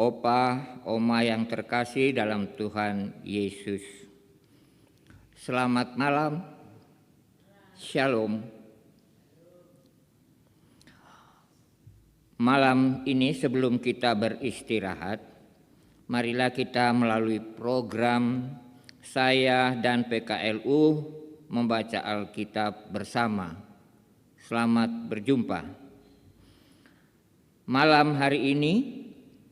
opa, oma yang terkasih dalam Tuhan Yesus. Selamat malam, Shalom. Malam ini sebelum kita beristirahat, marilah kita melalui program saya dan PKLU membaca Alkitab bersama. Selamat berjumpa. Malam hari ini,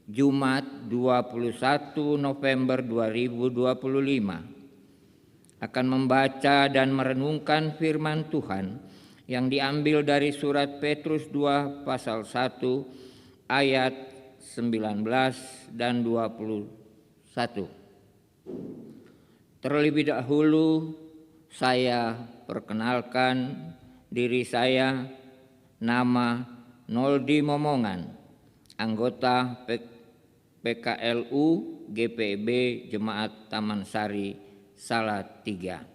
Jumat 21 November 2025, akan membaca dan merenungkan firman Tuhan yang diambil dari surat Petrus 2 pasal 1 ayat 19 dan 21. Terlebih dahulu saya perkenalkan diri saya, nama Noldi Momongan, anggota PKLU GPB Jemaat Taman Sari Salatiga.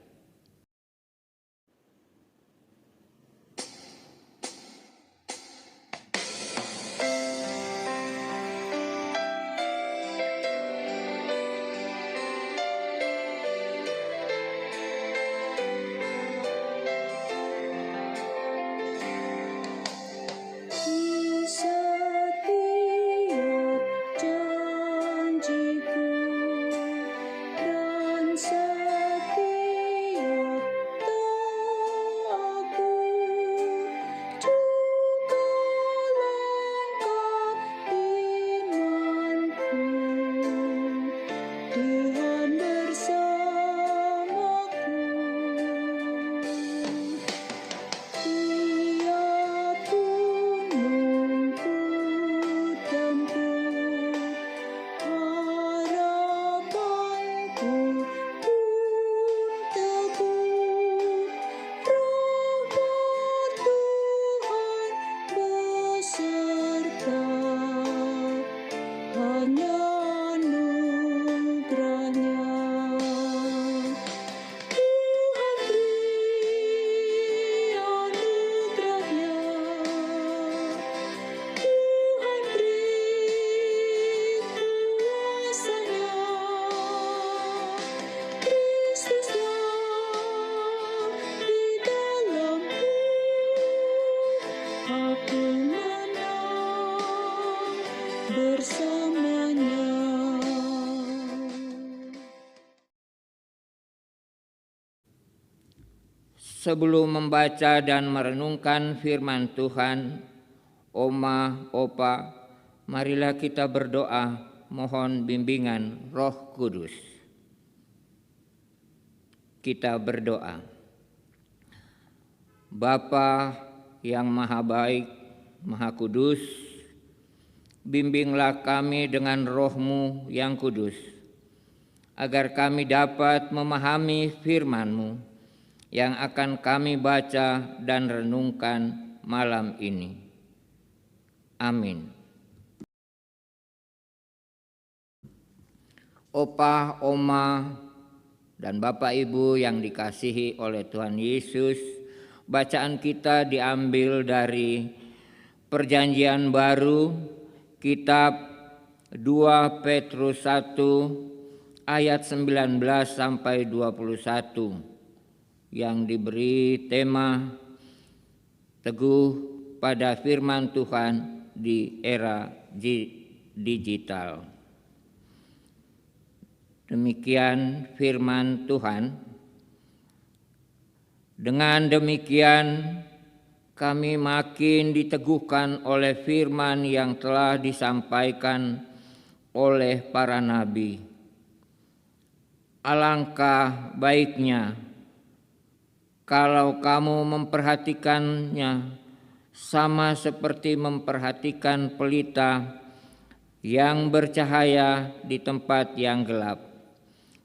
Sebelum membaca dan merenungkan firman Tuhan, Oma, Opa, marilah kita berdoa mohon bimbingan Roh Kudus. Kita berdoa. Bapa yang Maha Baik, Maha Kudus, bimbinglah kami dengan Roh-Mu yang kudus, agar kami dapat memahami firman-Mu yang akan kami baca dan renungkan malam ini. Amin. Opa, Oma, dan Bapak Ibu yang dikasihi oleh Tuhan Yesus, bacaan kita diambil dari Perjanjian Baru, kitab 2 Petrus 1 ayat 19 sampai 21. Yang diberi tema teguh pada firman Tuhan di era digital. Demikian firman Tuhan. Dengan demikian kami makin diteguhkan oleh firman yang telah disampaikan oleh para nabi. Alangkah baiknya kalau kamu memperhatikannya sama seperti memperhatikan pelita yang bercahaya di tempat yang gelap,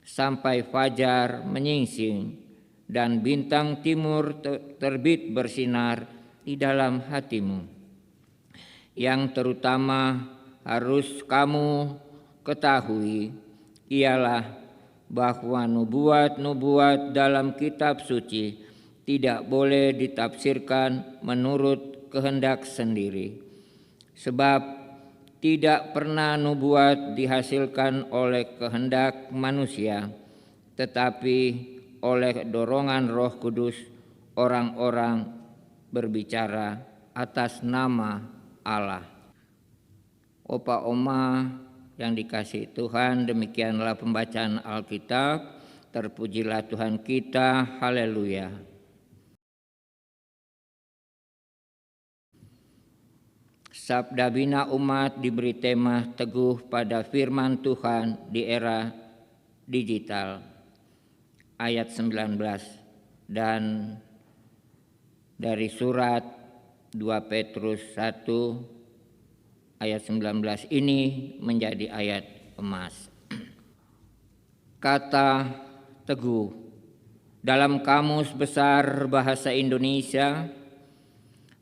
sampai fajar menyingsing dan bintang timur terbit bersinar di dalam hatimu. Yang terutama harus kamu ketahui ialah bahwa nubuat-nubuat dalam kitab suci tidak boleh ditafsirkan menurut kehendak sendiri, sebab tidak pernah nubuat dihasilkan oleh kehendak manusia, tetapi oleh dorongan Roh Kudus orang-orang berbicara atas nama Allah. Opa Oma yang dikasihi Tuhan, demikianlah pembacaan Alkitab. Terpujilah Tuhan kita, haleluya. Sabda Bina Umat diberi tema teguh pada firman Tuhan di era digital. Ayat 19 dan dari surat 2 Petrus 1 ayat 19 ini menjadi ayat emas. Kata teguh dalam Kamus Besar Bahasa Indonesia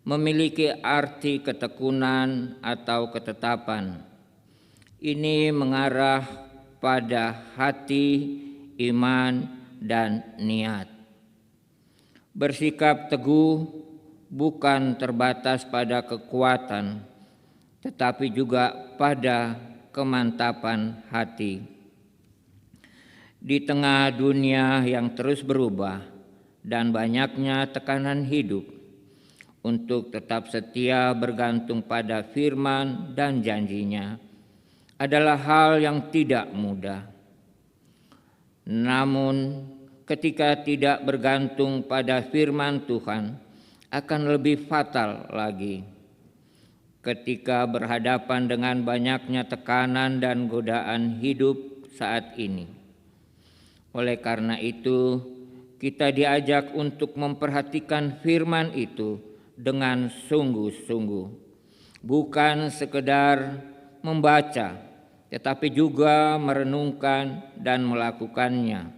memiliki arti ketekunan atau ketetapan. Ini mengarah pada hati, iman, dan niat. Bersikap teguh bukan terbatas pada kekuatan, tetapi juga pada kemantapan hati. Di tengah dunia yang terus berubah dan banyaknya tekanan hidup, untuk tetap setia bergantung pada firman dan janjinya adalah hal yang tidak mudah. Namun ketika tidak bergantung pada firman Tuhan akan lebih fatal lagi. Ketika berhadapan dengan banyaknya tekanan dan godaan hidup saat ini. Oleh karena itu, kita diajak untuk memperhatikan firman itu dengan sungguh-sungguh, bukan sekedar membaca, tetapi juga merenungkan dan melakukannya.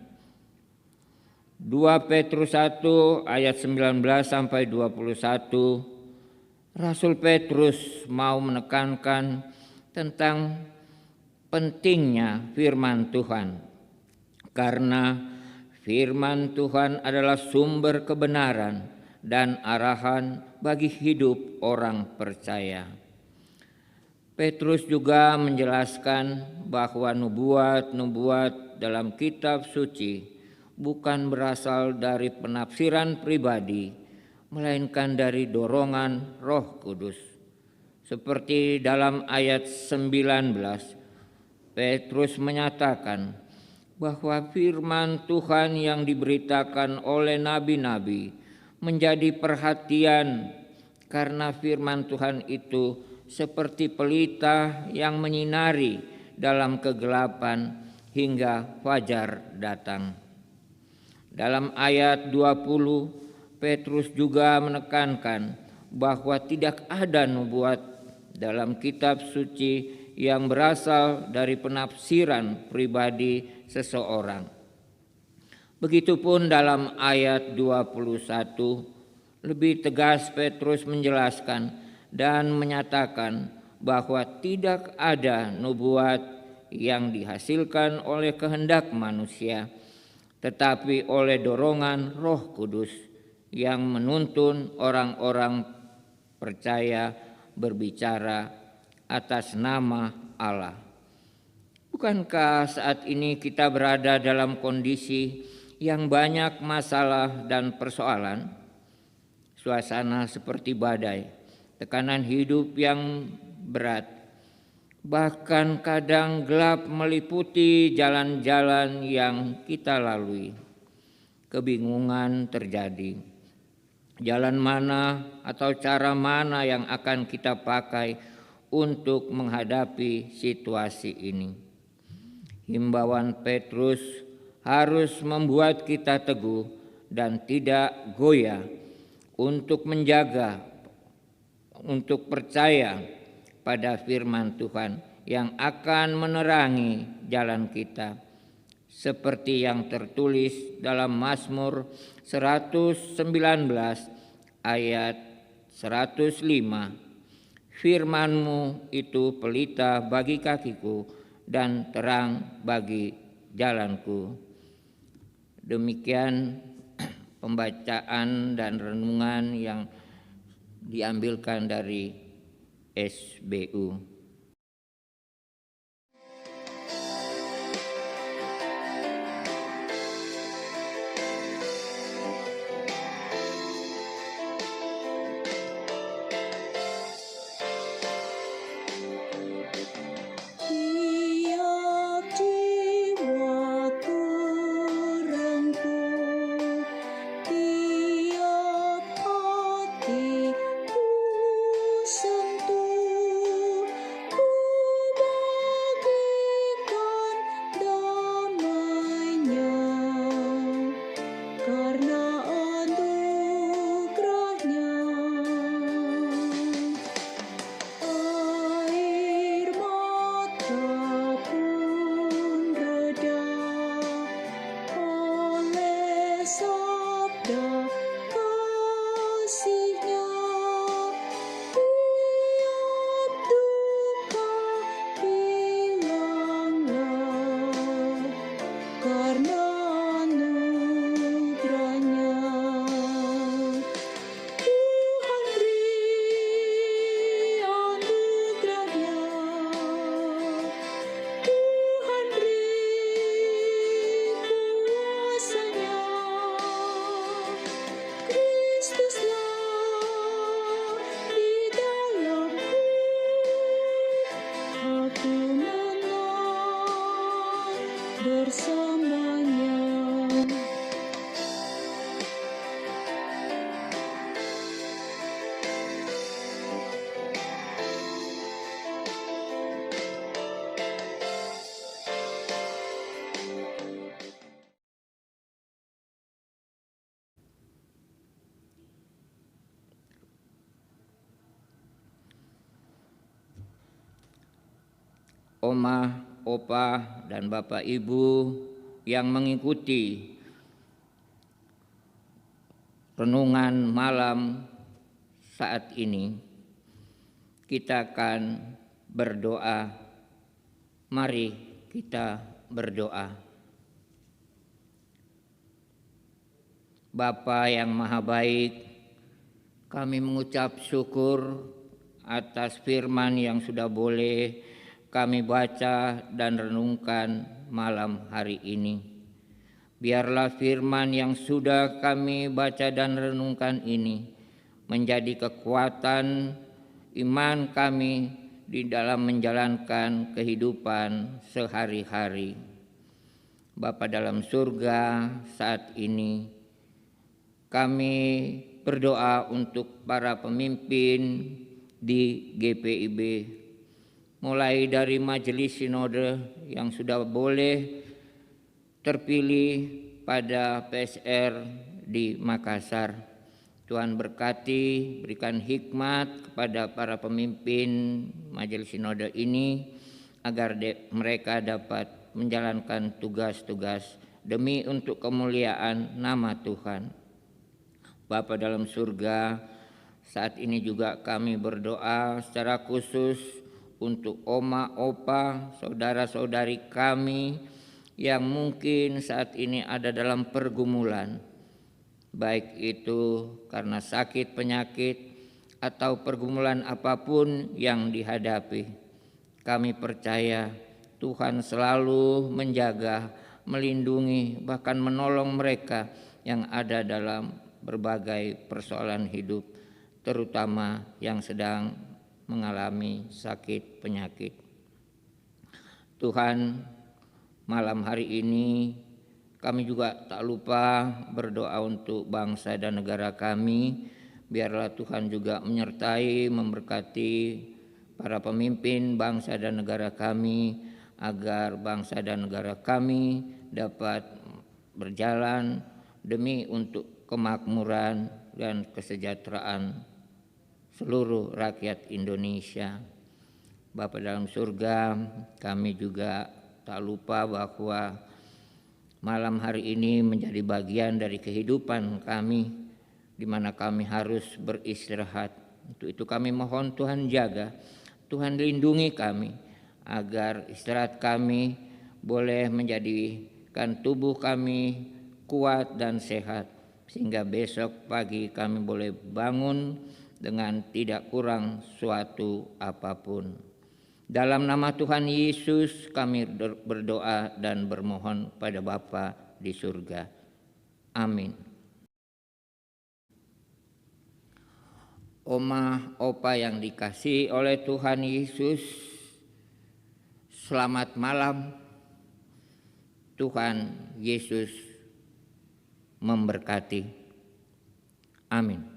2 Petrus 1 ayat 19 sampai 21, Rasul Petrus mau menekankan tentang pentingnya firman Tuhan, karena firman Tuhan adalah sumber kebenaran dan arahan bagi hidup orang percaya. Petrus juga menjelaskan bahwa nubuat-nubuat dalam kitab suci bukan berasal dari penafsiran pribadi, melainkan dari dorongan Roh Kudus. Seperti dalam ayat 19, Petrus menyatakan bahwa firman Tuhan yang diberitakan oleh nabi-nabi menjadi perhatian karena firman Tuhan itu seperti pelita yang menyinari dalam kegelapan hingga fajar datang. Dalam ayat 20, Petrus juga menekankan bahwa tidak ada nubuat dalam kitab suci yang berasal dari penafsiran pribadi seseorang. Begitupun dalam ayat 21, lebih tegas Petrus menjelaskan dan menyatakan bahwa tidak ada nubuat yang dihasilkan oleh kehendak manusia, tetapi oleh dorongan Roh Kudus yang menuntun orang-orang percaya berbicara atas nama Allah. Bukankah saat ini kita berada dalam kondisi yang banyak masalah dan persoalan, suasana seperti badai, tekanan hidup yang berat, bahkan kadang gelap meliputi jalan-jalan yang kita lalui. Kebingungan terjadi. Jalan mana atau cara mana yang akan kita pakai untuk menghadapi situasi ini? Himbauan Petrus harus membuat kita teguh dan tidak goyah untuk menjaga, untuk percaya pada firman Tuhan yang akan menerangi jalan kita. Seperti yang tertulis dalam Mazmur 119 ayat 105, firman-Mu itu pelita bagi kakiku dan terang bagi jalanku. Demikian pembacaan dan renungan yang diambilkan dari SBU. karena anugerahnya. Tuhan beri anugerahnya, Tuhan beri kuasanya. Kristuslah di dalamku, aku menang bersamanya. Oma, opa, dan bapak ibu yang mengikuti renungan malam saat ini, kita akan berdoa. Mari kita berdoa. Bapa yang maha baik, kami mengucap syukur atas firman yang sudah boleh kami baca dan renungkan malam hari ini. Biarlah firman yang sudah kami baca dan renungkan ini menjadi kekuatan iman kami di dalam menjalankan kehidupan sehari-hari. Bapa dalam surga, saat ini kami berdoa untuk para pemimpin di GPIB, mulai dari majelis sinode yang sudah boleh terpilih pada PSR di Makassar. Tuhan berkati, berikan hikmat kepada para pemimpin majelis sinode ini agar mereka dapat menjalankan tugas-tugas demi untuk kemuliaan nama Tuhan. Bapa dalam surga, saat ini juga kami berdoa secara khusus untuk oma, opa, saudara-saudari kami yang mungkin saat ini ada dalam pergumulan, baik itu karena sakit, penyakit, atau pergumulan apapun yang dihadapi. Kami percaya Tuhan selalu menjaga, melindungi, bahkan menolong mereka yang ada dalam berbagai persoalan hidup, terutama yang sedang mengalami sakit penyakit. Tuhan, malam hari ini kami juga tak lupa berdoa untuk bangsa dan negara kami. Biarlah Tuhan juga menyertai, memberkati para pemimpin bangsa dan negara kami, agar bangsa dan negara kami dapat berjalan demi untuk kemakmuran dan kesejahteraan seluruh rakyat Indonesia. Bapa dalam surga, kami juga tak lupa bahwa malam hari ini menjadi bagian dari kehidupan kami, di mana kami harus beristirahat. Untuk itu kami mohon Tuhan jaga, Tuhan lindungi kami, agar istirahat kami boleh menjadikan tubuh kami kuat dan sehat, sehingga besok pagi kami boleh bangun dengan tidak kurang suatu apapun. Dalam nama Tuhan Yesus kami berdoa dan bermohon pada Bapa di surga. Amin. Oma, opa yang dikasihi oleh Tuhan Yesus, selamat malam. Tuhan Yesus memberkati. Amin.